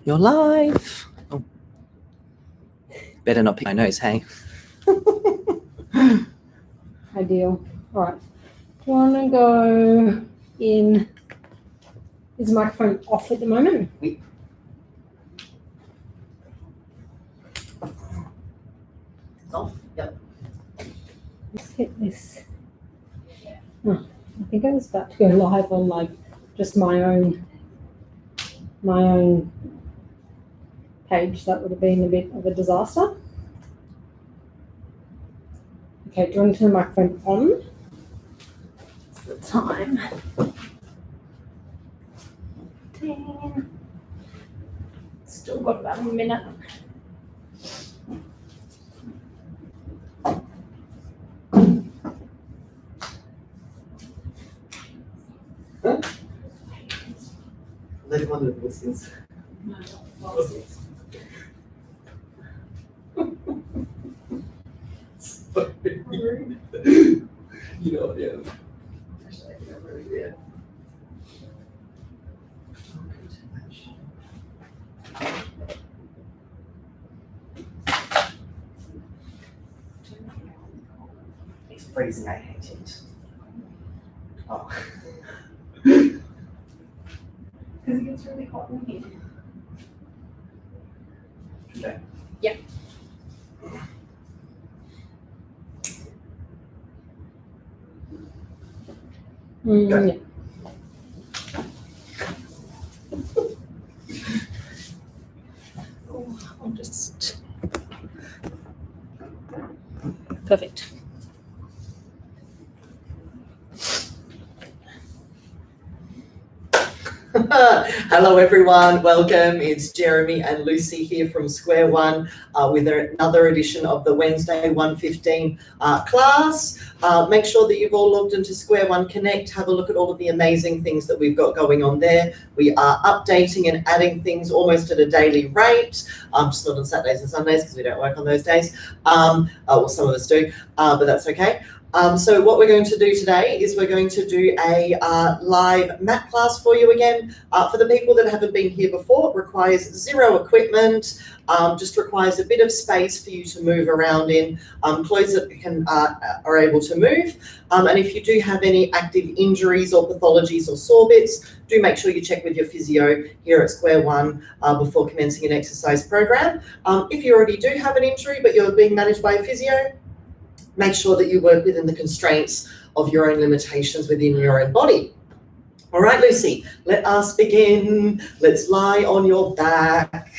You're live. Oh. Better not pick my nose, hey? Ideal. All right. Do you want to go in? Is the microphone off at the moment? Oui. It's off? Yep. Let's hit this. Oh, I think I was about to go live on like just my own page. That would have been a bit of a disaster. Okay, do you want to turn the microphone on? It's the time. 10. Still got about a minute. Let one of the whiskers. No, You know, yeah. Actually, I think I'm really weird. It's freezing, I hate it. Oh. because it gets really hot in here. Okay. Yeah. Yeah. Oh, I'll just. Perfect. Hello everyone, welcome. It's Jeremy and Lucy here from Square One with another edition of the Wednesday 1:15 class. Make sure that you've all logged into Square One Connect. Have a look at all of the amazing things that we've got going on there. We are updating and adding things almost at a daily rate. Just not on Saturdays and Sundays because we don't work on those days. Well, some of us do, but that's okay. So what we're going to do today is we're going to do a live mat class for you again. For the people that haven't been here before, it requires zero equipment, just requires a bit of space for you to move around in, clothes that are able to move. And if you do have any active injuries or pathologies or sore bits, do make sure you check with your physio here at Square One before commencing an exercise program. If you already do have an injury but you're being managed by a physio, make sure that you work within the constraints of your own limitations within your own body. All right, Lucy, let us begin. Let's lie on your back.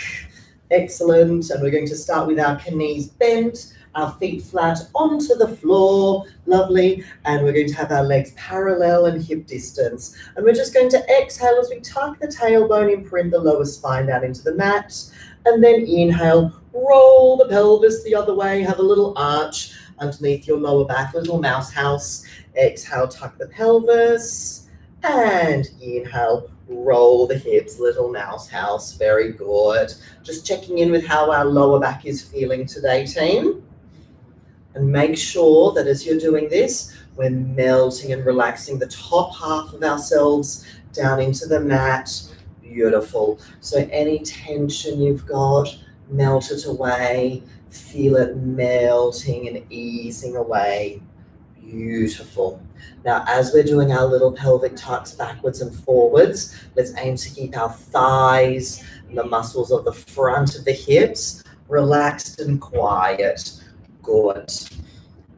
Excellent. And we're going to start with our knees bent, our feet flat onto the floor. Lovely. And we're going to have our legs parallel and hip distance. And we're just going to exhale as we tuck the tailbone, imprint the lower spine down into the mat. And then inhale, roll the pelvis the other way, have a little arch underneath your lower back, little mouse house. Exhale, tuck the pelvis, and inhale, roll the hips, little mouse house. Very good. Just checking in with how our lower back is feeling today, team. And make sure that as you're doing this, we're melting and relaxing the top half of ourselves down into the mat. Beautiful. So any tension you've got, melt it away. Feel it melting and easing away. Beautiful. Now, as we're doing our little pelvic tucks backwards and forwards, let's aim to keep our thighs and the muscles of the front of the hips relaxed and quiet. Good.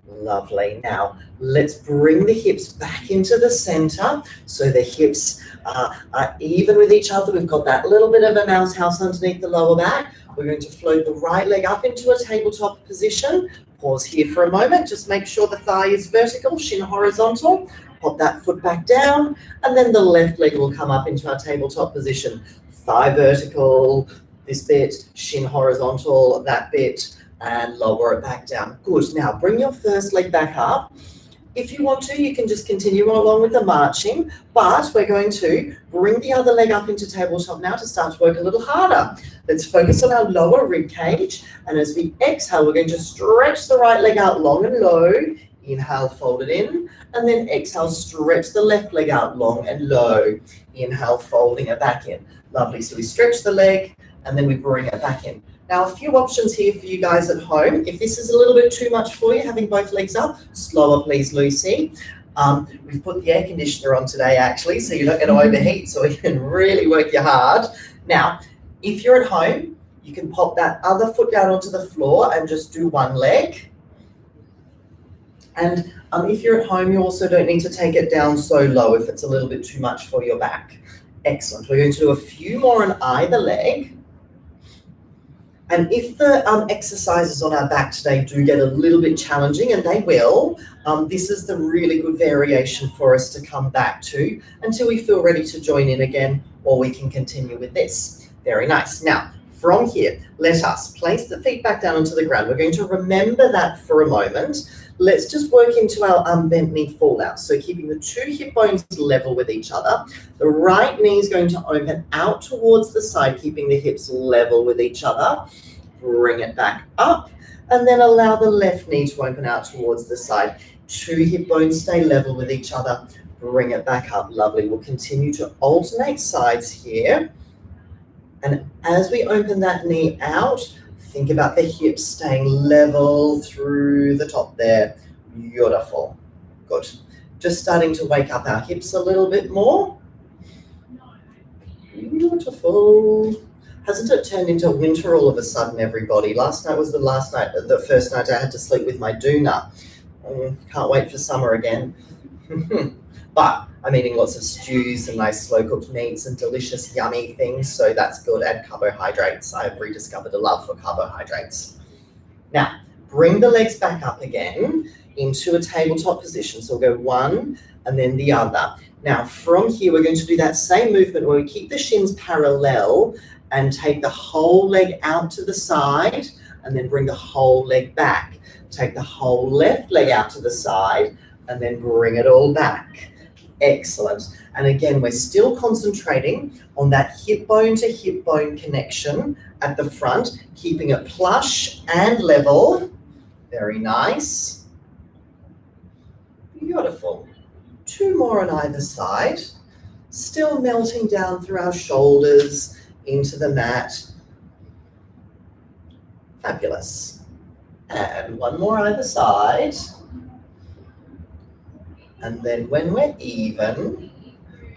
Lovely. Now, let's bring the hips back into the center so the hips are even with each other. We've got that little bit of a mouse house underneath the lower back. We're going to float the right leg up into a tabletop position. Pause here for a moment. Just make sure the thigh is vertical, shin horizontal. Pop that foot back down, and then the left leg will come up into our tabletop position. Thigh vertical, this bit, shin horizontal, that bit, and lower it back down. Good. Now bring your first leg back up. If you want to, you can just continue along with the marching, but we're going to bring the other leg up into tabletop now to start to work a little harder. Let's focus on our lower rib cage, and as we exhale, we're going to stretch the right leg out long and low. Inhale, fold it in, and then exhale, stretch the left leg out long and low. Inhale, folding it back in. Lovely. So we stretch the leg, and then we bring it back in. Now, a few options here for you guys at home. If this is a little bit too much for you, having both legs up, slower please, Lucy. We've put the air conditioner on today actually, so you're not going to overheat, so we can really work you hard. Now, if you're at home, you can pop that other foot down onto the floor and just do one leg. And if you're at home, you also don't need to take it down so low if it's a little bit too much for your back. Excellent. We're going to do a few more on either leg. And if the exercises on our back today do get a little bit challenging, and they will, this is the really good variation for us to come back to until we feel ready to join in again, or we can continue with this. Very nice. Now, from here, let us place the feet back down onto the ground. We're going to remember that for a moment. Let's just work into our bent knee fall out. So keeping the two hip bones level with each other. The right knee is going to open out towards the side, keeping the hips level with each other. Bring it back up, and then allow the left knee to open out towards the side. Two hip bones stay level with each other. Bring it back up. Lovely. We'll continue to alternate sides here. And as we open that knee out, think about the hips staying level through the top there. Beautiful. Good. Just starting to wake up our hips a little bit more. Beautiful. Hasn't it turned into winter all of a sudden, everybody? Last night was the first night I had to sleep with my doona. Can't wait for summer again. But I'm eating lots of stews and nice slow-cooked meats and delicious, yummy things, so that's good. And carbohydrates. I've rediscovered a love for carbohydrates. Now, bring the legs back up again into a tabletop position. So we'll go one and then the other. Now, from here, we're going to do that same movement where we keep the shins parallel and take the whole leg out to the side and then bring the whole leg back. Take the whole left leg out to the side and then bring it all back. Excellent. And again, we're still concentrating on that hip bone to hip bone connection at the front, keeping it plush and level. Very nice. Beautiful. Two more on either side. Still melting down through our shoulders into the mat. Fabulous. And one more either side. And then when we're even,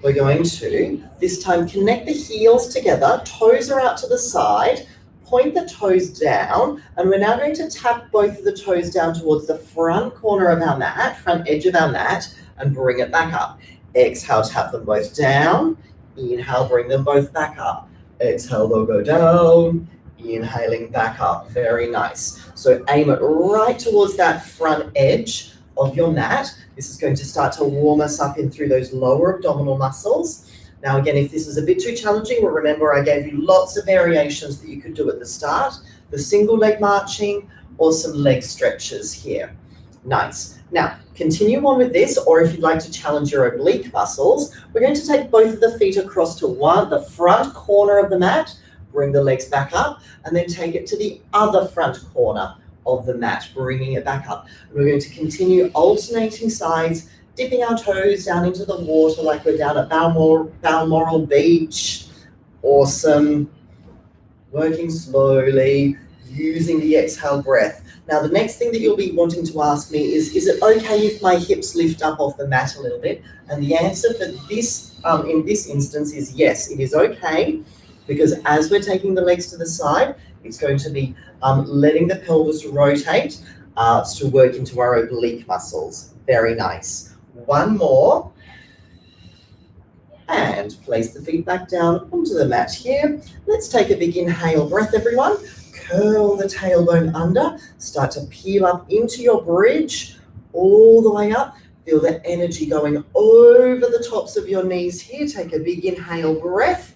we're going to, this time, connect the heels together, toes are out to the side, point the toes down, and we're now going to tap both of the toes down towards the front corner of our mat, front edge of our mat, and bring it back up. Exhale, tap them both down. Inhale, bring them both back up. Exhale, they'll go down. Inhaling back up. Very nice. So aim it right towards that front edge of your mat. This is going to start to warm us up in through those lower abdominal muscles. Now again, if this is a bit too challenging, well, remember I gave you lots of variations that you could do at the start. The single leg marching or some leg stretches here. Nice. Now, continue on with this, or if you'd like to challenge your oblique muscles, we're going to take both of the feet across to the front corner of the mat, bring the legs back up, and then take it to the other front corner of the mat, bringing it back up. And we're going to continue alternating sides, dipping our toes down into the water like we're down at Balmoral Beach. Awesome. Working slowly, using the exhale breath. Now, the next thing that you'll be wanting to ask me is it okay if my hips lift up off the mat a little bit? And the answer for this, in this instance, is yes, it is okay, because as we're taking the legs to the side, it's going to be letting the pelvis rotate to work into our oblique muscles. Very nice. One more. And place the feet back down onto the mat here. Let's take a big inhale breath, everyone. Curl the tailbone under. Start to peel up into your bridge, all the way up. Feel the energy going over the tops of your knees here. Take a big inhale breath.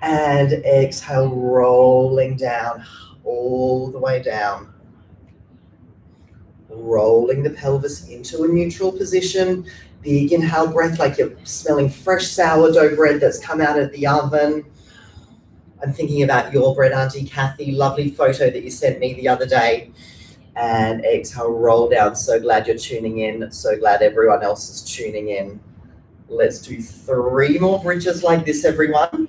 And exhale, rolling down, all the way down. Rolling the pelvis into a neutral position. Big inhale breath like you're smelling fresh sourdough bread that's come out of the oven. I'm thinking about your bread, Auntie Kathy. Lovely photo that you sent me the other day. And exhale, roll down. So glad you're tuning in. So glad everyone else is tuning in. Let's do 3 more bridges like this, everyone.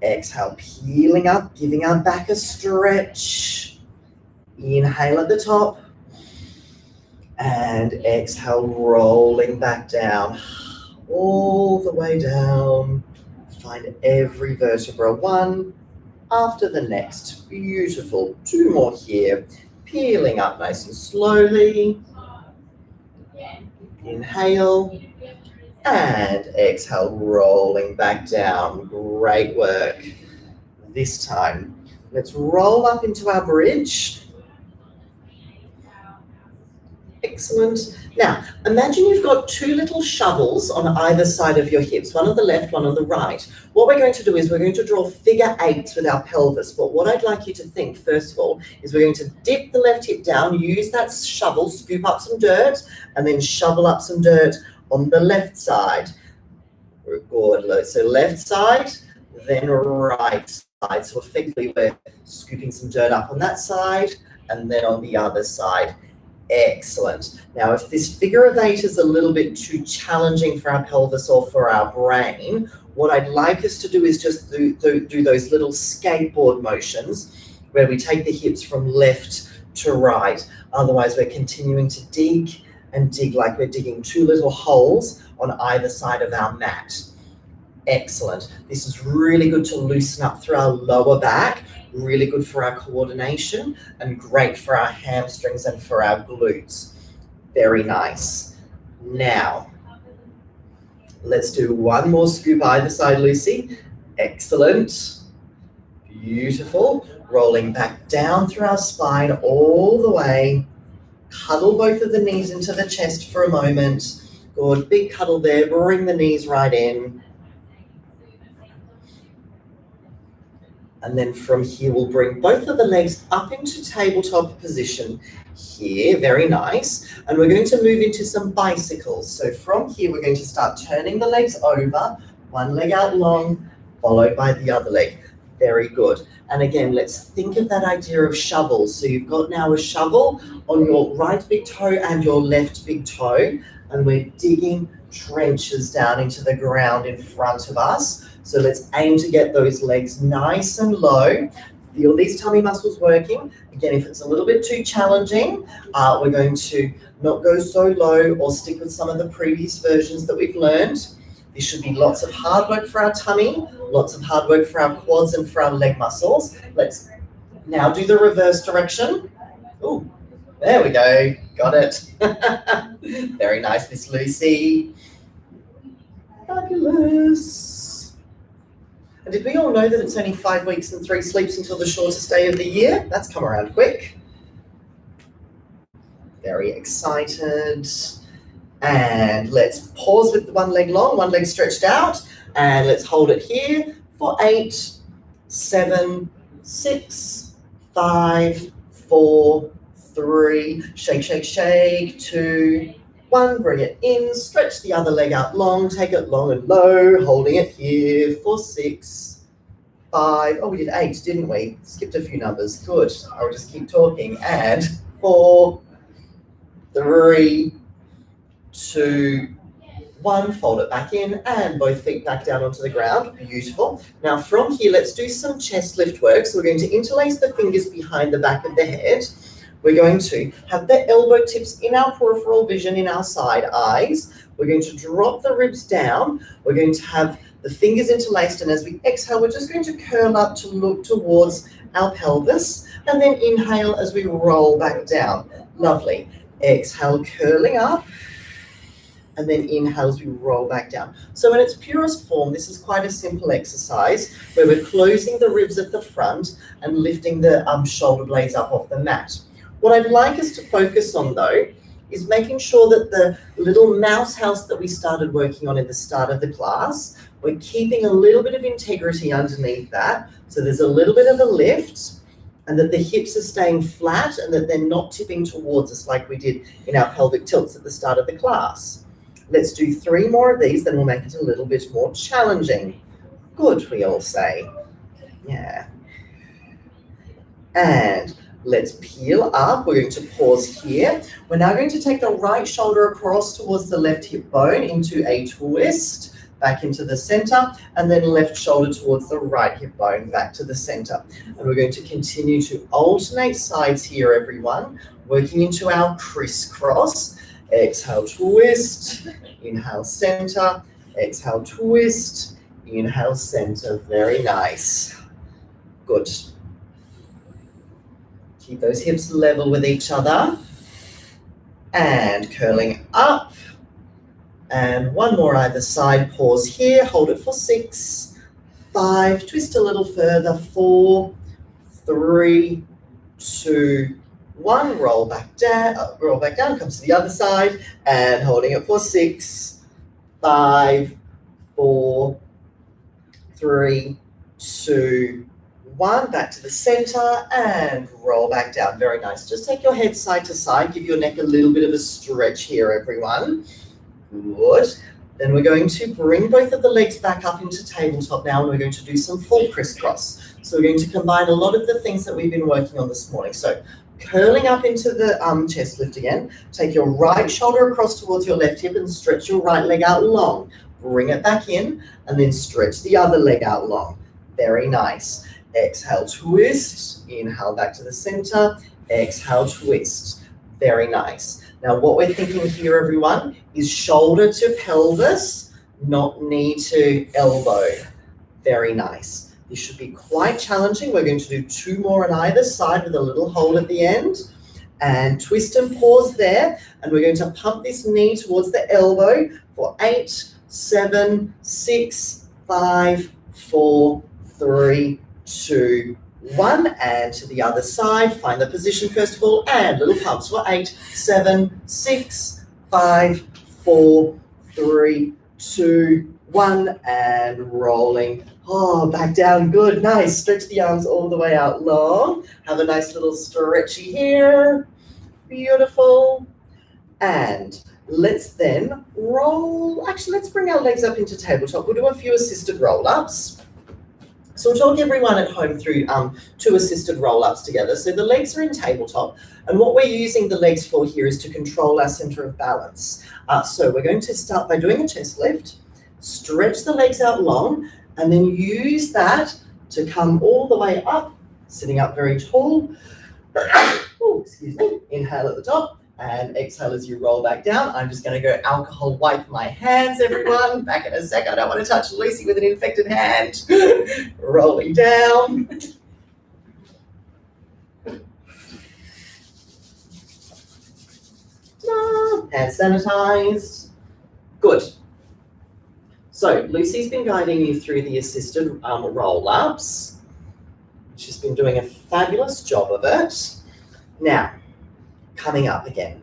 Exhale, peeling up, giving our back a stretch. Inhale at the top. And exhale, rolling back down. All the way down. Find every vertebra, one after the next. Beautiful. 2 more here. Peeling up nice and slowly. Inhale. And exhale, rolling back down. Great work. This time, let's roll up into our bridge. Excellent. Now, imagine you've got 2 little shovels on either side of your hips, one on the left, one on the right. What we're going to do is we're going to draw figure 8s with our pelvis. But what I'd like you to think, first of all, is we're going to dip the left hip down, use that shovel, scoop up some dirt, and then shovel up some dirt on the left side. Good. So left side, then right side. So effectively, we're scooping some dirt up on that side, and then on the other side. Excellent. Now, if this figure of 8 is a little bit too challenging for our pelvis or for our brain, what I'd like us to do is just do those little skateboard motions where we take the hips from left to right. Otherwise, we're continuing to dig and dig like we're digging 2 little holes on either side of our mat. Excellent. This is really good to loosen up through our lower back. Really good for our coordination and great for our hamstrings and for our glutes. Very nice. Now, let's do 1 more scoop either side, Lucy. Excellent. Beautiful. Rolling back down through our spine all the way. Cuddle both of the knees into the chest for a moment. Good. Big cuddle there. Bring the knees right in. And then from here, we'll bring both of the legs up into tabletop position here. Very nice. And we're going to move into some bicycles. So from here, we're going to start turning the legs over, 1 leg out long, followed by the other leg. Very good. And again, let's think of that idea of shovels. So you've got now a shovel on your right big toe and your left big toe, and we're digging trenches down into the ground in front of us. So let's aim to get those legs nice and low. Feel these tummy muscles working. Again, if it's a little bit too challenging, we're going to not go so low or stick with some of the previous versions that we've learned. This should be lots of hard work for our tummy, lots of hard work for our quads and for our leg muscles. Let's now do the reverse direction. Oh, there we go. Got it. Very nice, Miss Lucy. Fabulous. And did we all know that it's only 5 weeks and 3 sleeps until the shortest day of the year? That's come around quick. Very excited. And let's pause with the 1 leg long, 1 leg stretched out. And let's hold it here for 8, 7, 6, 5, 4, 3. Shake, shake, shake. 2, 1. Bring it in. Stretch the other leg out long. Take it long and low. Holding it here for 6, 5. Oh, we did 8, didn't we? Skipped a few numbers. Good. I'll just keep talking. And 4, 3, 2, 1. Fold it back in and both feet back down onto the ground. Beautiful. Now from here, let's do some chest lift work. So we're going to interlace the fingers behind the back of the head. We're going to have the elbow tips in our peripheral vision in our side eyes. We're going to drop the ribs down. We're going to have the fingers interlaced, and as we exhale, we're just going to curl up to look towards our pelvis, and then inhale as we roll back down. Lovely. Exhale, curling up, and then inhale as we roll back down. So in its purest form, this is quite a simple exercise where we're closing the ribs at the front and lifting the shoulder blades up off the mat. What I'd like us to focus on, though, is making sure that the little mouse house that we started working on at the start of the class, we're keeping a little bit of integrity underneath that. So there's a little bit of a lift, and that the hips are staying flat and that they're not tipping towards us like we did in our pelvic tilts at the start of the class. Let's do 3 more of these, then we'll make it a little bit more challenging. Good, we all say. Yeah. And let's peel up. We're going to pause here. We're now going to take the right shoulder across towards the left hip bone into a twist. back into the center, and then left shoulder towards the right hip bone, back to the center. And we're going to continue to alternate sides here, everyone, working into our crisscross. Exhale, twist, inhale, center, exhale, twist, inhale, center. Very nice. Good. Keep those hips level with each other. And curling up. And one more either side. Pause here. Hold it for 6, 5. Twist a little further. 4, 3, 2, 1. Roll back down. Roll back down. Comes to the other side. And holding it for 6, 5, 4, 3, 2, 1. Back to the center and roll back down. Very nice. Just take your head side to side. Give your neck a little bit of a stretch here, everyone. Good. Then we're going to bring both of the legs back up into tabletop now, and we're going to do some full crisscross. So we're going to combine a lot of the things that we've been working on this morning. So curling up into the chest lift again. Take your right shoulder across towards your left hip and stretch your right leg out long. Bring it back in and then stretch the other leg out long. Very nice. Exhale, twist. Inhale, back to the center. Exhale, twist. Very nice. Now what we're thinking here, everyone, is shoulder to pelvis, not knee to elbow. Very nice. This should be quite challenging. We're going to do 2 more on either side with a little hold at the end. And twist and pause there. And we're going to pump this knee towards the elbow for 8, 7, 6, 5, 4, 3, 2, 1. And to the other side. Find the position first of all. And little pumps for 8, 7, 6, 5, 4, 3, 2, 1. And rolling. Oh, back down. Good. Nice. Stretch the arms all the way out long. Have a nice little stretchy here. Beautiful. And let's then roll. Actually, let's bring our legs up into tabletop. We'll do a few assisted roll-ups. So we'll talk everyone at home through 2 assisted roll-ups together. So the legs are in tabletop, and what we're using the legs for here is to control our center of balance. So we're going to start by doing a chest lift, stretch the legs out long, and then use that to come all the way up, sitting up very tall. Oh, excuse me. Inhale at the top and exhale as you roll back down. I'm just going to go alcohol wipe my hands, everyone. Back in a sec. I don't want to touch Lucy with an infected hand. Rolling down. Hands sanitized. Good. So Lucy's been guiding you through the assisted roll-ups. She's been doing a fabulous job of it. Now, coming up again.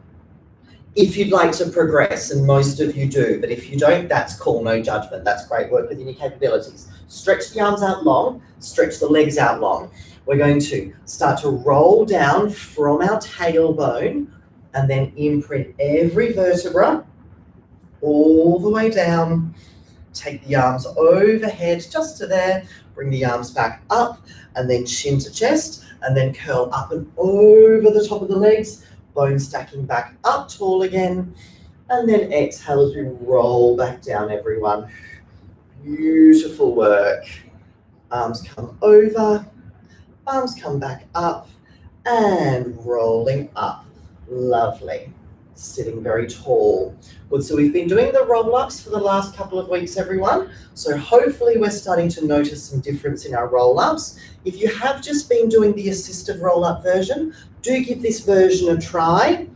If you'd like to progress, and most of you do, but if you don't, that's cool, no judgment. That's great work within your capabilities. Stretch the arms out long, stretch the legs out long. We're going to start to roll down from our tailbone and then imprint every vertebra all the way down. Take the arms overhead just to there, bring the arms back up and then chin to chest and then curl up and over the top of the legs, bone stacking back up tall again, and then exhale as we roll back down, everyone. Beautiful work. Arms come over, arms come back up and rolling up. Lovely. Sitting very tall. Good, so we've been doing the roll-ups for the last couple of weeks, everyone. So hopefully we're starting to notice some difference in our roll-ups. If you have just been doing the assisted roll-up version, do give this version a try.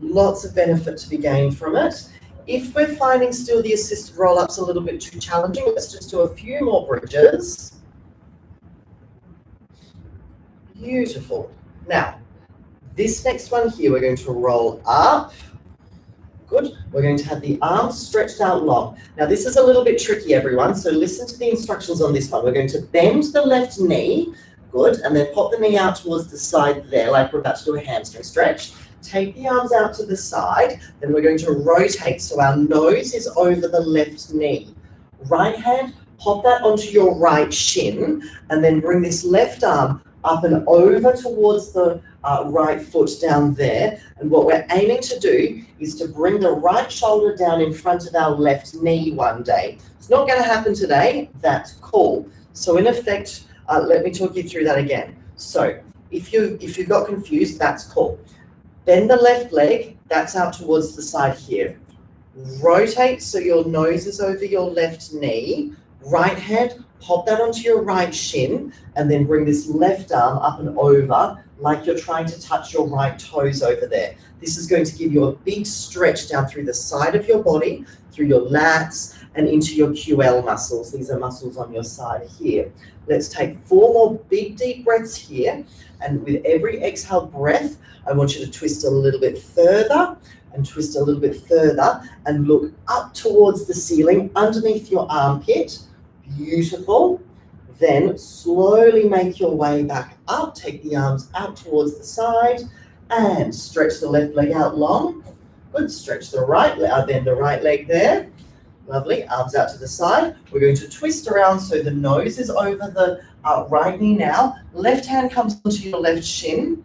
Lots of benefit to be gained from it. If we're finding still the assisted roll-ups a little bit too challenging, let's just do a few more bridges. Beautiful. Now, this next one here, we're going to roll up. Good. We're going to have the arms stretched out long. Now, this is a little bit tricky, everyone, so listen to the instructions on this one. We're going to bend the left knee. Good. And then pop the knee out towards the side there, like we're about to do a hamstring stretch. Take the arms out to the side. Then we're going to rotate so our nose is over the left knee. Right hand, pop that onto your right shin, and then bring this left arm up and over towards the right foot down there. And what we're aiming to do is to bring the right shoulder down in front of our left knee one day. It's not going to happen today. That's cool. So in effect, let me talk you through that again. So if you got confused, that's cool. Bend the left leg, that's out towards the side here. Rotate so your nose is over your left knee. Right hand, pop that onto your right shin, and then bring this left arm up and over like you're trying to touch your right toes over there. This is going to give you a big stretch down through the side of your body, through your lats, and into your QL muscles. These are muscles on your side here. Let's take 4 more big, deep breaths here. And with every exhale breath, I want you to twist a little bit further and twist a little bit further and look up towards the ceiling underneath your armpit. Beautiful. Then slowly make your way back up. Take the arms out towards the side and stretch the left leg out long. Good. Stretch the right leg, then the right leg there. Lovely. Arms out to the side. We're going to twist around so the nose is over the right knee now. Left hand comes onto your left shin.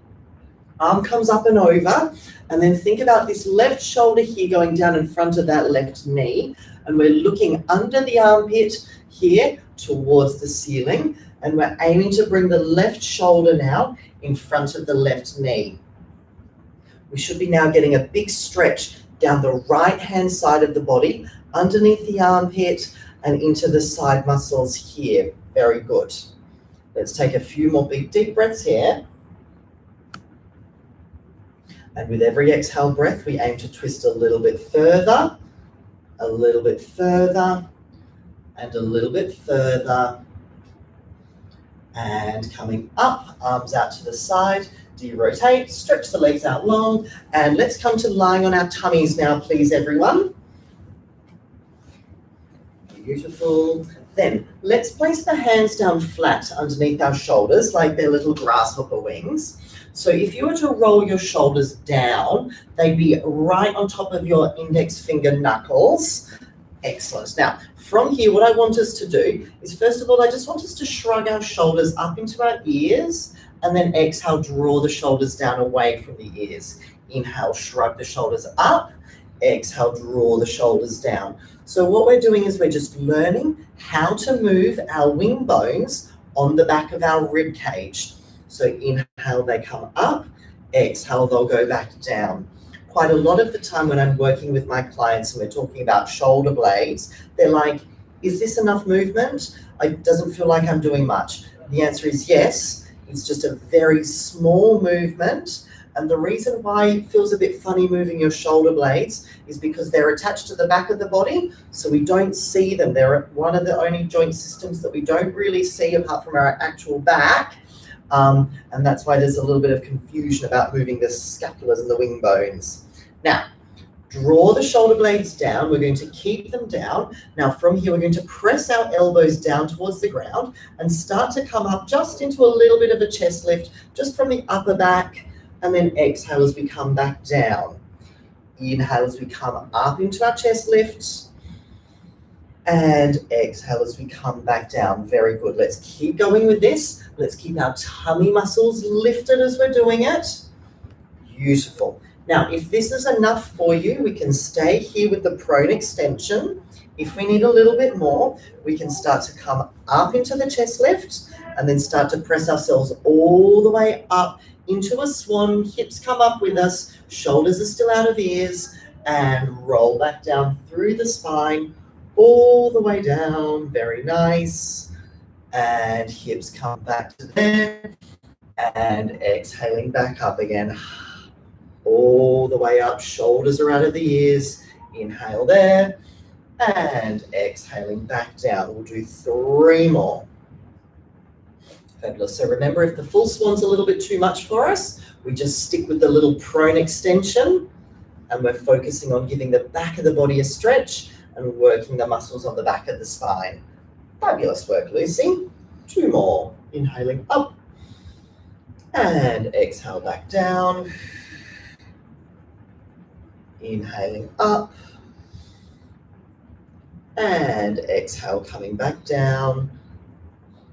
Arm comes up and over. And then think about this left shoulder here going down in front of that left knee. And we're looking under the armpit here towards the ceiling. And we're aiming to bring the left shoulder now in front of the left knee. We should be now getting a big stretch down the right-hand side of the body, underneath the armpit and into the side muscles here. Very good. Let's take a few more big deep breaths here. And with every exhale breath, we aim to twist a little bit further, a little bit further, and a little bit further. And coming up, arms out to the side. De-rotate, stretch the legs out long, and let's come to lying on our tummies now, please, everyone. Beautiful. Then let's place the hands down flat underneath our shoulders like they're little grasshopper wings. So if you were to roll your shoulders down, they'd be right on top of your index finger knuckles. Excellent. Now, from here, what I want us to do is, first of all, I just want us to shrug our shoulders up into our ears, and then exhale, draw the shoulders down away from the ears. Inhale, shrug the shoulders up. Exhale, draw the shoulders down. So what we're doing is we're just learning how to move our wing bones on the back of our rib cage. So inhale, they come up. Exhale, they'll go back down. Quite a lot of the time when I'm working with my clients and we're talking about shoulder blades, they're like, is this enough movement? It doesn't feel like I'm doing much. The answer is yes. It's just a very small movement. And the reason why it feels a bit funny moving your shoulder blades is because they're attached to the back of the body, so we don't see them. They're one of the only joint systems that we don't really see apart from our actual back. And that's why there's a little bit of confusion about moving the scapulas and the wing bones. Now, draw the shoulder blades down. We're going to keep them down. Now from here, we're going to press our elbows down towards the ground and start to come up just into a little bit of a chest lift, just from the upper back, and then exhale as we come back down. Inhale as we come up into our chest lift, and exhale as we come back down. Very good. Let's keep going with this. Let's keep our tummy muscles lifted as we're doing it. Beautiful. Now, if this is enough for you, we can stay here with the prone extension. If we need a little bit more, we can start to come up into the chest lift and then start to press ourselves all the way up into a swan. Hips come up with us, shoulders are still out of ears, and roll back down through the spine, all the way down. Very nice. And hips come back to there, and exhaling back up again. All the way up, shoulders are out of the ears. Inhale there, and exhaling back down. We'll do 3 more. Fabulous. So remember, if the full swan's a little bit too much for us, we just stick with the little prone extension, and we're focusing on giving the back of the body a stretch and working the muscles on the back of the spine. Fabulous work, Lucy. 2 more. Inhaling up, and exhale back down. Inhaling up, and exhale coming back down,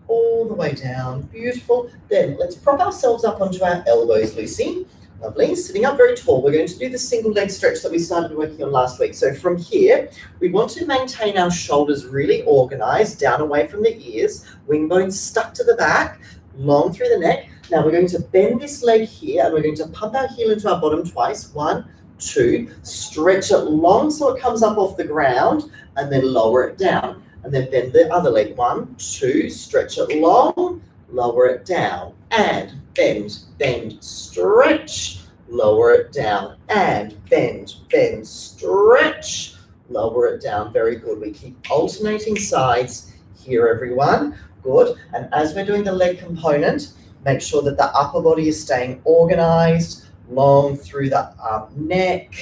all all the way down. Beautiful. Then let's prop ourselves up onto our elbows, Lucy. Lovely. Sitting up very tall. We're going to do the single leg stretch that we started working on last week. So from here, we want to maintain our shoulders really organized, down away from the ears, wing bones stuck to the back, long through the neck. Now we're going to bend this leg here and we're going to pump our heel into our bottom twice. 1, 2, stretch it long so it comes up off the ground and then lower it down. And then bend the other leg. 1, 2, stretch it long, lower it down, and bend, bend, stretch, lower it down, and bend, bend, stretch, lower it down. Very good. We keep alternating sides here, everyone. Good. And as we're doing the leg component, make sure that the upper body is staying organized, long through the neck,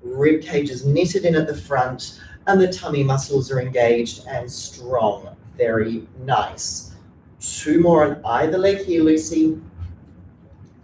rib cage is knitted in at the front, and the tummy muscles are engaged and strong. Very nice. 2 more on either leg here, Lucy.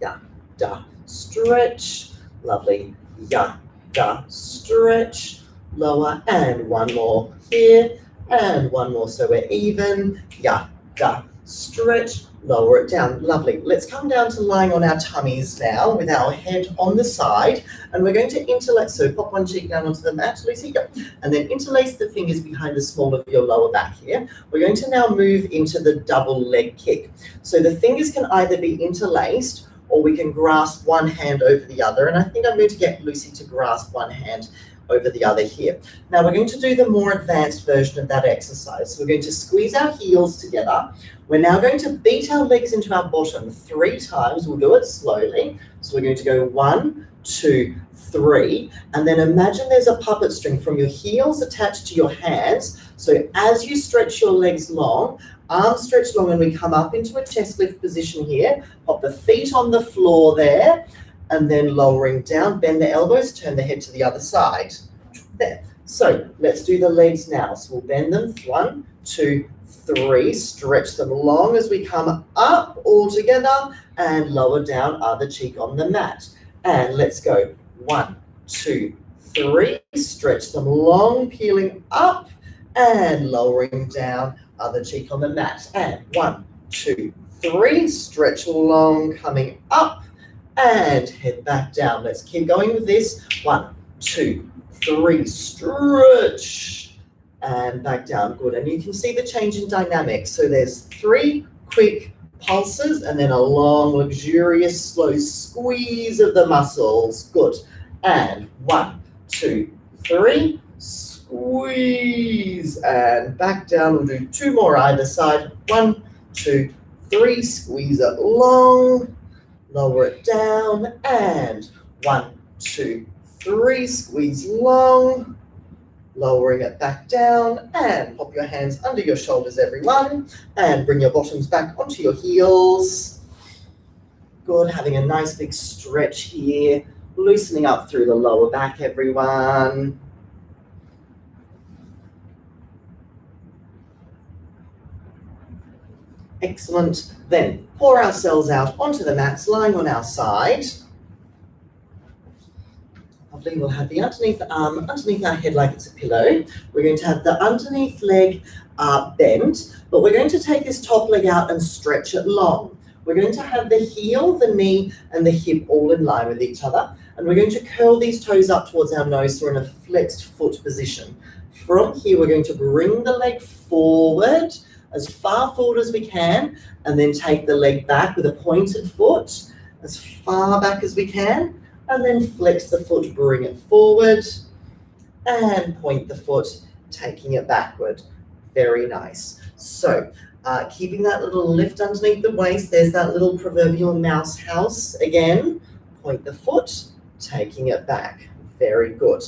Yeah, da, stretch. Lovely. Yeah, da, stretch. Lower, and 1 more here, and 1 more so we're even. Yeah, da, stretch. Lower it down. Lovely. Let's come down to lying on our tummies now with our head on the side, and we're going to interlace. So pop one cheek down onto the mat, Lucy, go. And then interlace the fingers behind the small of your lower back here. We're going to now move into the double leg kick. So the fingers can either be interlaced or we can grasp one hand over the other. And I think I'm going to get Lucy to grasp one hand over the other here. Now we're going to do the more advanced version of that exercise. So we're going to squeeze our heels together. We're now going to beat our legs into our bottom 3 times. We'll do it slowly. So we're going to go 1, 2, 3, and then imagine there's a puppet string from your heels attached to your hands. So as you stretch your legs long, arms stretch long, and we come up into a chest lift position here. Pop the feet on the floor there, and then lowering down, bend the elbows, turn the head to the other side. There. So let's do the legs now. So we'll bend them. 1, 2, 3, stretch them long as we come up all together and lower down, other cheek on the mat. And let's go. 1, 2, 3, stretch them long, peeling up and lowering down, other cheek on the mat. And 1, 2, 3, stretch long, coming up and head back down. Let's keep going with this. 1, 2, 3, stretch and back down. Good. And you can see the change in dynamics. So there's 3 quick pulses and then a long, luxurious, slow squeeze of the muscles. Good. And 1, 2, 3, squeeze and back down. We'll do 2 more either side. 1, 2, 3, squeeze it long, lower it down, and 1, 2, 3, squeeze long, lowering it back down, and pop your hands under your shoulders, everyone, and bring your bottoms back onto your heels. Good, having a nice big stretch here, loosening up through the lower back, everyone. Excellent. Then pour ourselves out onto the mats, lying on our side. Lovely. We'll have the underneath arm underneath our head like it's a pillow. We're going to have the underneath leg bent, but we're going to take this top leg out and stretch it long. We're going to have the heel, the knee, and the hip all in line with each other. And we're going to curl these toes up towards our nose so we're in a flexed foot position. From here, we're going to bring the leg forward, as far forward as we can, and then take the leg back with a pointed foot, as far back as we can, and then flex the foot, bring it forward, and point the foot, taking it backward. Very nice. So, keeping that little lift underneath the waist, there's that little proverbial mouse house again. Point the foot, taking it back. Very good.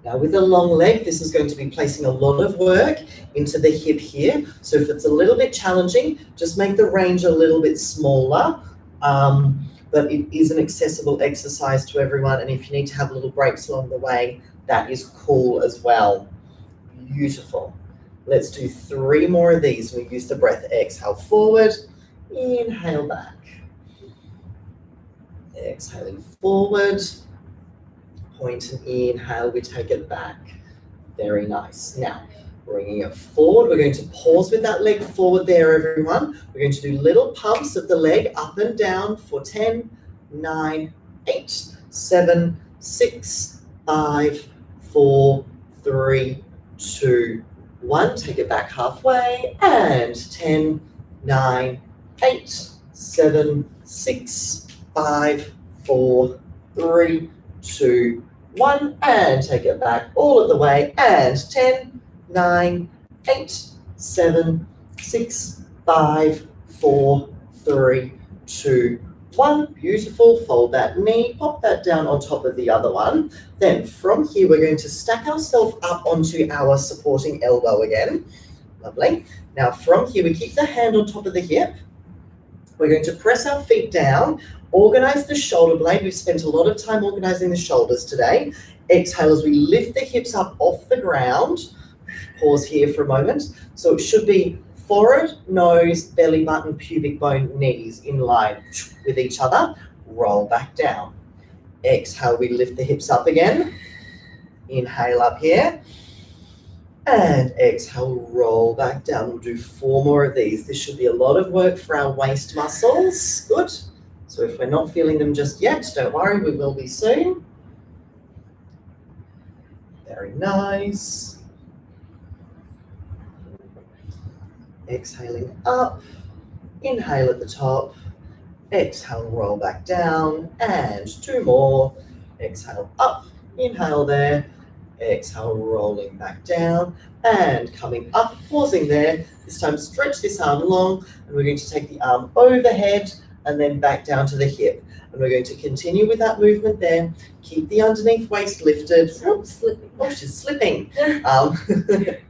Now with a long leg, this is going to be placing a lot of work into the hip here. So if it's a little bit challenging, just make the range a little bit smaller. But it is an accessible exercise to everyone. And if you need to have little breaks along the way, that is cool as well. Beautiful. Let's do 3 more of these. We use the breath. Exhale forward, inhale back. Exhaling forward. Point and inhale, we take it back. Very nice. Now, Bringing it forward. We're going to pause with that leg forward there, everyone. We're going to do little pumps of the leg up and down for 10, 9, 8, 7, 6, 5, 4, 3, 2, 1. Take it back halfway. And 10, 9, 8, 7, 6, 5, 4, 3, 2, 1. And take it back all of the way. And 10, 9, 8, 7, 6, 5, 4, 3, 2, 1. Beautiful. Fold that knee, pop that down on top of the other one. Then from here, we're going to stack ourselves up onto our supporting elbow again. Lovely. Now from here, we keep the hand on top of the hip. We're going to press our feet down, organize the shoulder blade. We've spent a lot of time organizing the shoulders today. Exhale as we lift the hips up off the ground. Pause here for a moment. So it should be forehead, nose, belly button, pubic bone, knees in line with each other. Roll back down. Exhale, we lift the hips up again. Inhale up here. And exhale, roll back down. We'll do 4 more of these. This should be a lot of work for our waist muscles. Good. So if we're not feeling them just yet, don't worry, we will be soon. Very nice. Exhaling up. Inhale at the top. Exhale, roll back down. And 2 more. Exhale up. Inhale there. Exhale, rolling back down and coming up, pausing there. This time, stretch this arm long, and we're going to take the arm overhead and then back down to the hip. And we're going to continue with that movement there. Keep the underneath waist lifted. Oh, slipping. Oh, she's slipping. Arm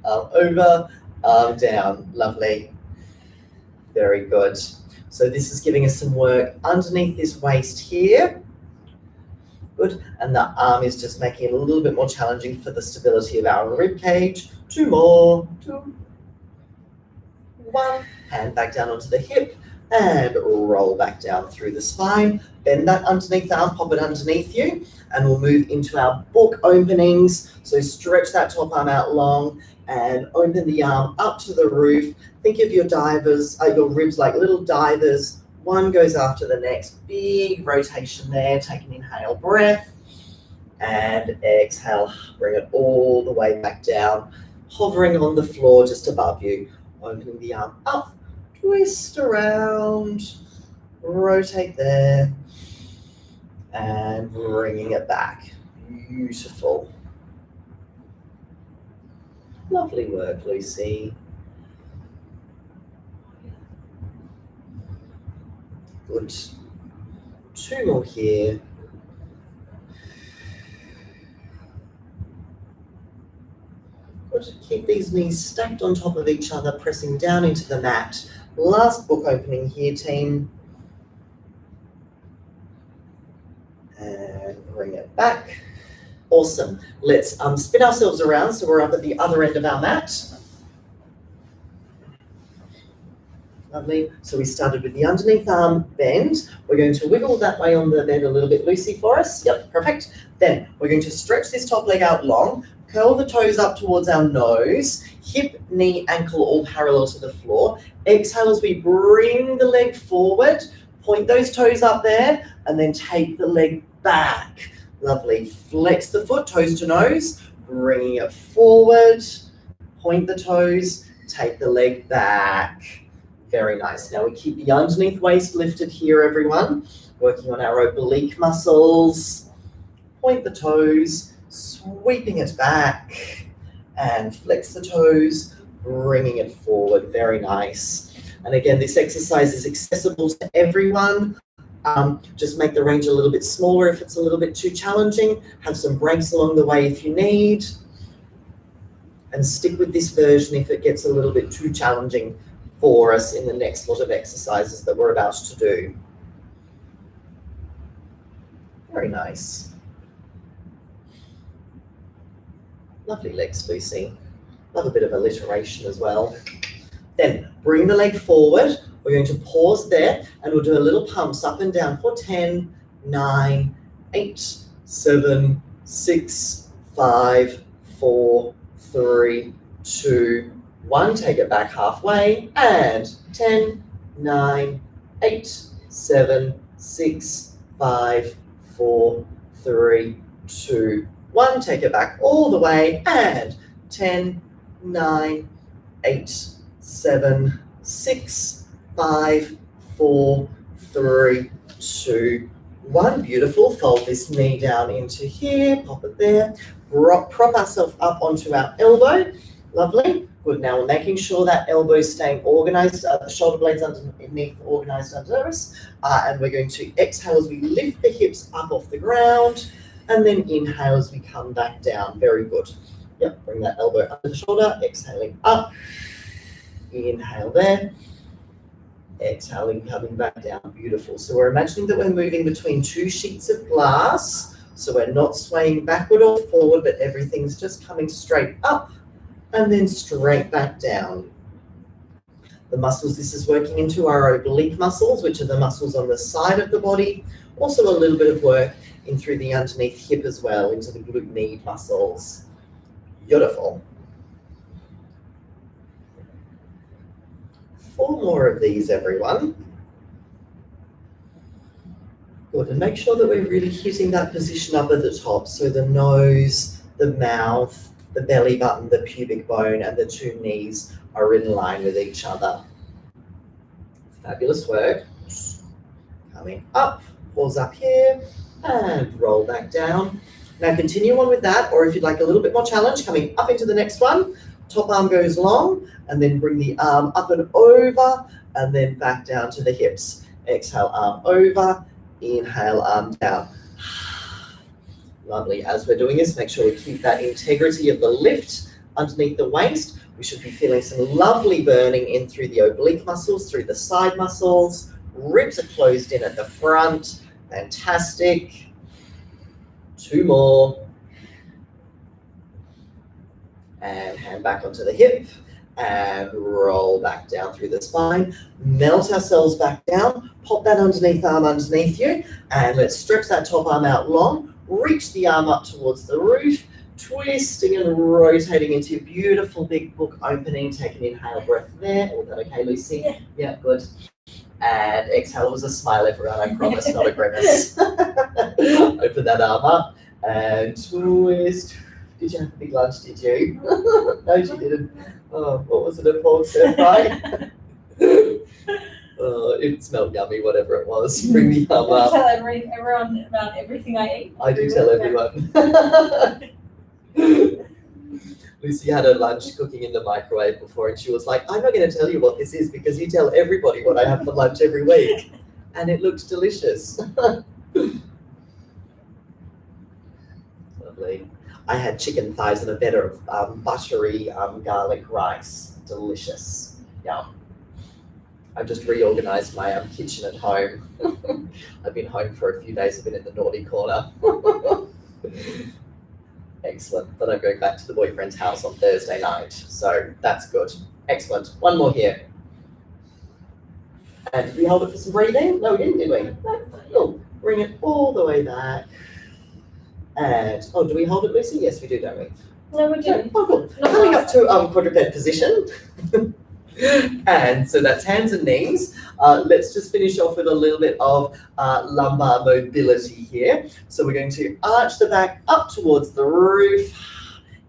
over, arm down. Lovely. Very good. So this is giving us some work underneath this waist here. Good. And the arm is just making it a little bit more challenging for the stability of our rib cage. 2 more. 2, 1. Hand back down onto the hip and roll back down through the spine. Bend that underneath arm, pop it underneath you, and we'll move into our book openings. So stretch that top arm out long and open the arm up to the roof. Think of your divers, your ribs like little divers. One goes after the next. Big rotation there. Take an inhale breath and exhale. Bring it all the way back down, hovering on the floor just above you. Opening the arm up, twist around, rotate there, and bringing it back. Beautiful. Lovely work, Lucy. Good. 2 more here. Good. Keep these knees stacked on top of each other, pressing down into the mat. Last book opening here, team. And bring it back. Awesome. Let's spin ourselves around so we're up at the other end of our mat. Lovely. So we started with the underneath arm bend. We're going to wiggle that way on the bed a little bit, Lucy, for us. Yep, perfect. Then we're going to stretch this top leg out long, curl the toes up towards our nose, hip, knee, ankle all parallel to the floor. Exhale as we bring the leg forward, point those toes up there, and then take the leg back. Lovely. Flex the foot, toes to nose, bringing it forward, point the toes, take the leg back. Very nice. Now we keep the underneath waist lifted here, everyone. Working on our oblique muscles. Point the toes, sweeping it back, and flex the toes, bringing it forward. Very nice. And again, this exercise is accessible to everyone. Just make the range a little bit smaller if it's a little bit too challenging. Have some breaks along the way if you need. And stick with this version if it gets a little bit too challenging for us in the next lot of exercises that we're about to do. Very nice. Lovely legs, Lucy. Love a bit of alliteration as well. Then bring the leg forward. We're going to pause there and we'll do a little pumps up and down for 10, 9, 8, 7, 6, 5, 4, 3, 2, 1. Take it back halfway, and 10, 9, 8, 7, 6, 5, 4, 3, 2, 1. Take it back all the way, and 10, 9, 8, 7, 6, 5, 4, 3, 2, 1. Beautiful. Fold this knee down into here, pop it there. Prop ourselves up onto our elbow. Lovely. Good. Now we're making sure that elbow is staying organized, the shoulder blades underneath organized under us. And we're going to exhale as we lift the hips up off the ground, and then inhale as we come back down. Very good. Yep, bring that elbow under the shoulder, exhaling up. Inhale there. Exhaling, coming back down. Beautiful. So we're imagining that we're moving between 2 sheets of glass. So we're not swaying backward or forward, but everything's just coming straight up and then straight back down. The muscles this is working into are oblique muscles, which are the muscles on the side of the body. Also a little bit of work in through the underneath hip as well, into the glute med muscles. Beautiful. 4 more of these, everyone. Good, and make sure that we're really hitting that position up at the top. So the nose, the mouth, the belly button, the pubic bone, and the 2 knees are in line with each other. Fabulous work. Coming up, pause up here, and roll back down. Now continue on with that, or if you'd like a little bit more challenge, coming up into the next one. Top arm goes long, and then bring the arm up and over, and then back down to the hips. Exhale, arm over. Inhale, arm down. Lovely. As we're doing this, make sure we keep that integrity of the lift underneath the waist. We should be feeling some lovely burning in through the oblique muscles, through the side muscles. Ribs are closed in at the front. Fantastic. 2 more. And hand back onto the hip and roll back down through the spine. Melt ourselves back down. Pop that underneath arm underneath you, and let's stretch that top arm out long. Reach the arm up towards the roof, twisting and rotating into your beautiful big book opening. Take an inhale breath there. All that okay, Lucy? Yeah, good. And exhale. It was a smile, everyone, I promise, not a grimace. Open that arm up and twist. Did you have a big lunch, did you? No, you didn't. Oh, what was it, a pork stir fry? It smelled yummy, whatever it was. Bring the arm up. Tell everyone about everything I eat. I do tell everyone. Lucy had her lunch cooking in the microwave before, and she was like, I'm not going to tell you what this is because you tell everybody what I have for lunch every week. And it looked delicious. Lovely. I had chicken thighs and a bit of buttery garlic rice. Delicious. Yum. I've just reorganized my kitchen at home. I've been home for a few days. I've been in the naughty corner. Excellent. But I'm going back to the boyfriend's house on Thursday night. So that's good. Excellent. 1 more here. And did we hold it for some breathing? No, we didn't, did we? No. Cool. Bring it all the way back. And, oh, do we hold it, Lucy? Yes, we do, don't we? No, we didn't. Oh, cool. Coming up to quadruped position. And so that's hands and knees. Let's just finish off with a little bit of lumbar mobility here. So we're going to arch the back up towards the roof.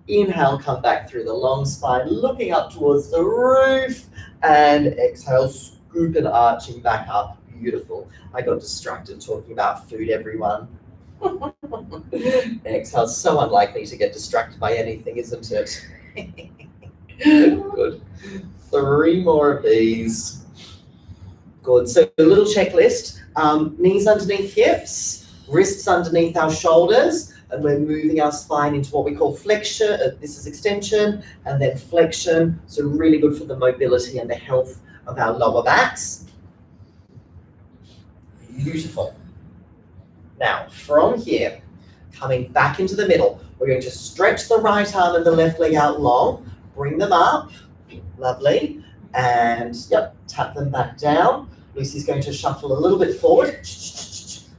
Inhale, come back through the long spine, looking up towards the roof. And exhale, scoop and arching back up. Beautiful. I got distracted talking about food, everyone. Exhale, so unlikely to get distracted by anything, isn't it? Good. 3 more of these. Good. So a little checklist. Knees underneath hips, wrists underneath our shoulders, and we're moving our spine into what we call flexion. This is extension, and then flexion. So really good for the mobility and the health of our lower backs. Beautiful. Now, from here, coming back into the middle, we're going to stretch the right arm and the left leg out long, bring them up, lovely, and yep, tap them back down. Lucy's going to shuffle a little bit forward,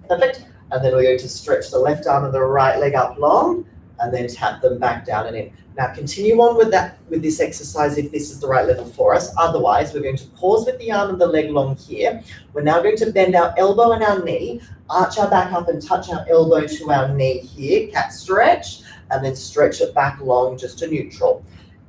perfect, and then we're going to stretch the left arm and the right leg up long, and then tap them back down and in. Now continue on with this exercise if this is the right level for us. Otherwise, we're going to pause with the arm and the leg long here. We're now going to bend our elbow and our knee, arch our back up and touch our elbow to our knee here, cat stretch, and then stretch it back long just to neutral.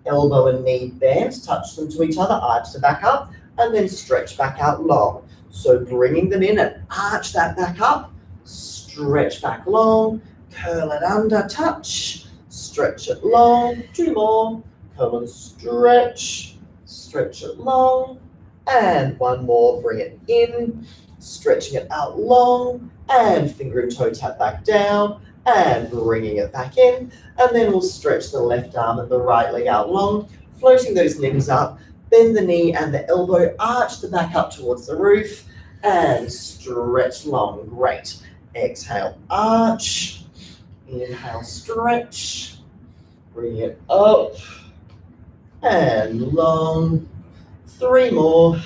Elbow and knee bent, touch them to each other, arch the back up, and then stretch back out long. So bringing them in and arch that back up, stretch back long, curl it under, touch, stretch it long, 2 more, curl and stretch it long, and 1 more, bring it in, stretching it out long, and finger and toe tap back down, and bringing it back in, and then we'll stretch the left arm and the right leg out long, floating those limbs up, bend the knee and the elbow, arch the back up towards the roof, and stretch long. Great. Exhale, arch. Inhale, stretch. Bring it up and long. 3 more.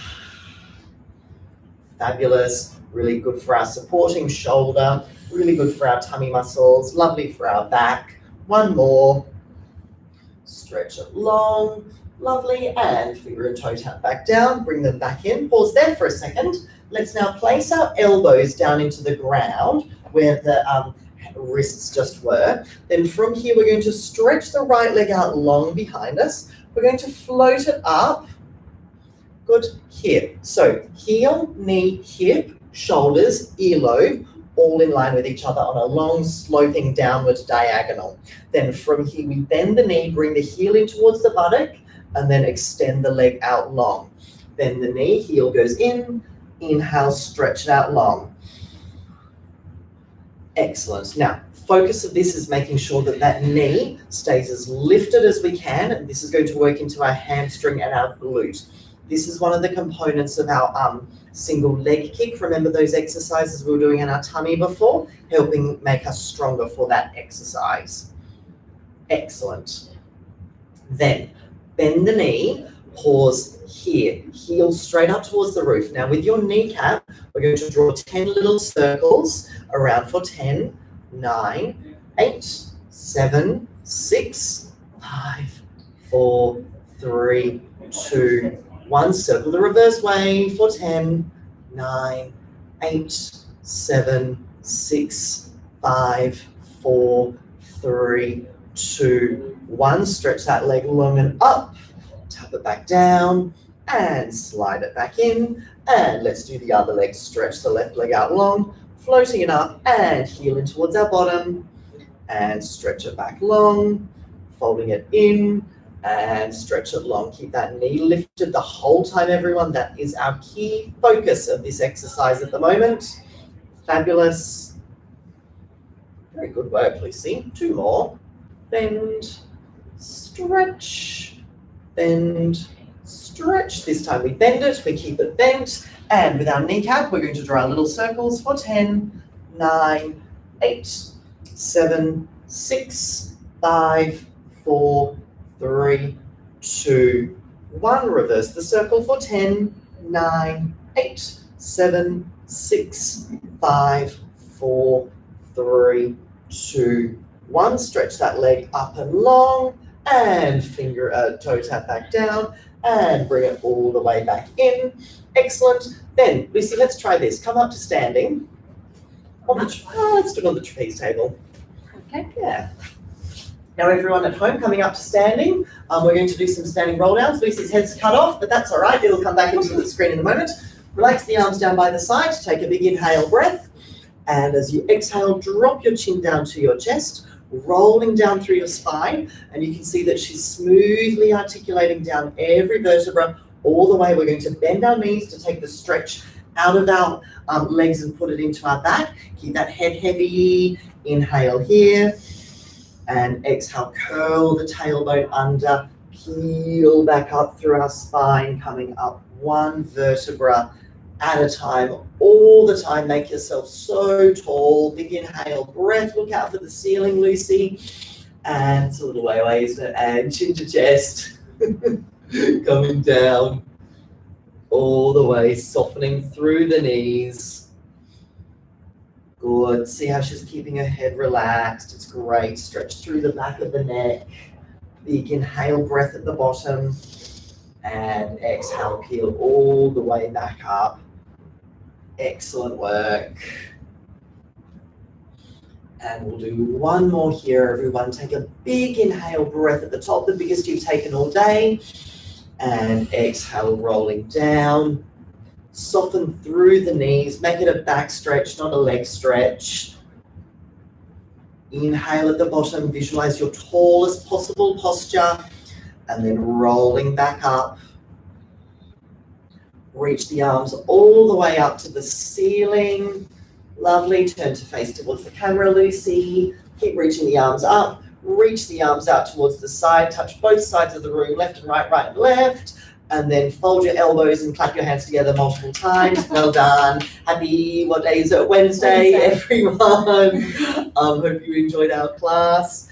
Fabulous. Really good for our supporting shoulder. Really good for our tummy muscles. Lovely for our back. 1 more. Stretch it long. Lovely. And finger and toe tap back down. Bring them back in. Pause there for a second. Let's now place our elbows down into the ground where the wrists just were. Then from here, we're going to stretch the right leg out long behind us. We're going to float it up. Good. Here. So heel, knee, hip, shoulders, earlobe, all in line with each other on a long sloping downward diagonal. Then from here, we bend the knee, bring the heel in towards the buttock, and then extend the leg out long. Bend the knee, heel goes in, inhale, stretch it out long. Excellent. Now, focus of this is making sure that that knee stays as lifted as we can. And this is going to work into our hamstring and our glute. This is one of the components of our single leg kick. Remember those exercises we were doing in our tummy before, helping make us stronger for that exercise. Excellent. Then bend the knee, pause here, heel straight up towards the roof. Now with your kneecap, we're going to draw 10 little circles around for 10, 9, 8, 7, 6, 5, 4, 3, 2, 1. Circle the reverse way for 10, 9, 8, 7, 6, 5, 4, 3, 2, 1. Stretch that leg long and up. Tap it back down and slide it back in. And let's do the other leg. Stretch the left leg out long, floating it up and heel in towards our bottom. And stretch it back long, folding it in and stretch it long. Keep that knee lifted the whole time, everyone. That is our key focus of this exercise at the moment. Fabulous. Very good work, Lucy. 2 more. Bend, stretch, bend, stretch. This time we bend it, we keep it bent. And with our kneecap, we're going to draw little circles for 10, 9, 8, 7, 6, 5, 4, 3, 2, 1. Reverse the circle for 10, 9, 8, 7, 6, 5, 4, 3, 2, 1. Stretch that leg up and long and toe tap back down and bring it all the way back in. Excellent. Then, Lucy, let's try this. Come up to standing. Let's do it on the trapeze table. Okay. Yeah. Now everyone at home coming up to standing, we're going to do some standing roll downs. Lucy's head's cut off, but that's all right. It'll come back into the screen in a moment. Relax the arms down by the side. Take a big inhale breath. And as you exhale, drop your chin down to your chest, rolling down through your spine. And you can see that she's smoothly articulating down every vertebra all the way. We're going to bend our knees to take the stretch out of our legs and put it into our back. Keep that head heavy. Inhale here. And exhale, curl the tailbone under, peel back up through our spine, coming up 1 vertebra at a time, all the time. Make yourself so tall. Big inhale, breath. Look out for the ceiling, Lucy. And it's a little way away, isn't it? And chin to chest. Coming down all the way, softening through the knees. Good. See how she's keeping her head relaxed. It's great. Stretch through the back of the neck. Big inhale, breath at the bottom. And exhale, peel all the way back up. Excellent work. And we'll do one more here, everyone. Take a big inhale, breath at the top, the biggest you've taken all day. And exhale, rolling down. Soften through the knees. Make it a back stretch, not a leg stretch. Inhale at the bottom. Visualize your tallest possible posture. And then rolling back up. Reach the arms all the way up to the ceiling. Lovely. Turn to face towards the camera, Lucy. Keep reaching the arms up. Reach the arms out towards the side. Touch both sides of the room, left and right, right and left. And then fold your elbows and clap your hands together multiple times. Well done. Happy, what day is it? Wednesday, everyone. Hope you enjoyed our class.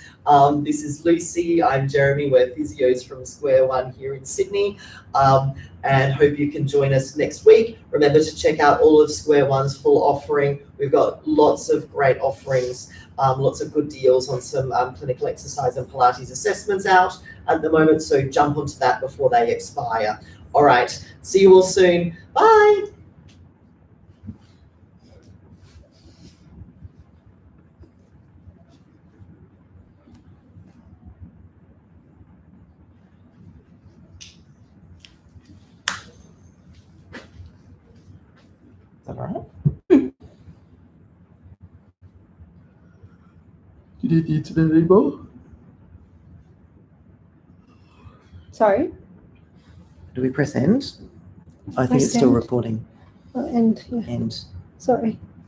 This is Lucy. I'm Jeremy. We're physios from Square One here in Sydney. And hope you can join us next week. Remember to check out all of Square One's full offering. We've got lots of great offerings, lots of good deals on some clinical exercise and Pilates assessments out at the moment. So jump onto that before they expire. All right. See you all soon. Bye. Is that all right? Did you need to do any more? Sorry. Do we press end? I think Press it's still end. recording. Oh, and yeah. End. Sorry.